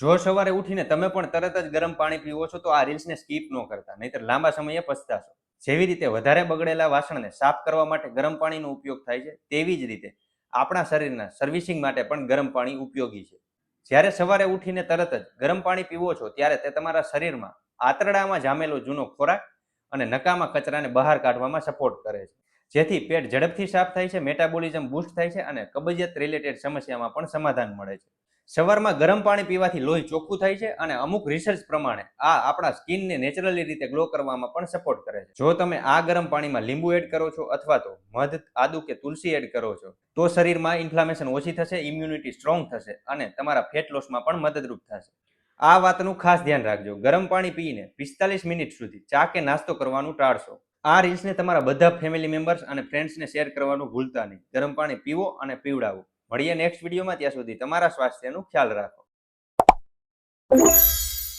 જો સવારે ઉઠીને તમે પણ તરત જ ગરમ પાણી પીવો છો તો આ રીલ્સને સ્કીપ ન કરતા, નહીતર લાંબા સમયે પછતાશો. જેવી રીતે વધારે બગડેલા વાસણને સાફ કરવા માટે ગરમ પાણીનો ઉપયોગ થાય છે, તેવી જ રીતે આપણા શરીરના સર્વિસિંગ માટે પણ ગરમ પાણી ઉપયોગી છે. જ્યારે સવારે ઉઠીને તરત જ ગરમ પાણી પીવો છો ત્યારે તે તમારા શરીરમાં આંતરડામાં જામેલો જૂનો ખોરાક અને નકામા કચરાને બહાર કાઢવામાં સપોર્ટ કરે છે, જેથી પેટ ઝડપથી સાફ થાય છે, મેટાબોલિઝમ બૂસ્ટ થાય છે અને કબજિયાત રિલેટેડ સમસ્યામાં પણ સમાધાન મળે છે. સવારમાં ગરમ પાણી પીવાથી લોહી ચોખ્ખું થાય છે અને અમુક રિસર્ચ પ્રમાણે આ આપણા સ્કિનને નેચરલી રીતે ગ્લો કરવામાં પણ સપોર્ટ કરે છે. જો તમે આ ગરમ પાણીમાં લીંબુ એડ કરો છો અથવા તો મધ, આદુ કે તુલસી એડ કરો છો તો શરીરમાં ઇન્ફ્લામેશન ઓછી થશે, ઇમ્યુનિટી સ્ટ્રોંગ થશે અને તમારા ફેટ લોસમાં પણ મદદરૂપ થશે. આ વાતનું ખાસ ધ્યાન રાખજો, ગરમ પાણી પીને 45 મિનિટ સુધી ચા કે નાસ્તો કરવાનું ટાળશો. આ રીલ્સને તમારા બધા ફેમિલી મેમ્બર્સ અને ફ્રેન્ડ્સને શેર કરવાનું ભૂલતા નહીં. ગરમ પાણી પીવો અને પીવડાવો. મળીએ નેક્સ્ટ વિડીયોમાં. ત્યાં સુધી તમારા સ્વાસ્થ્યનું ખ્યાલ રાખો.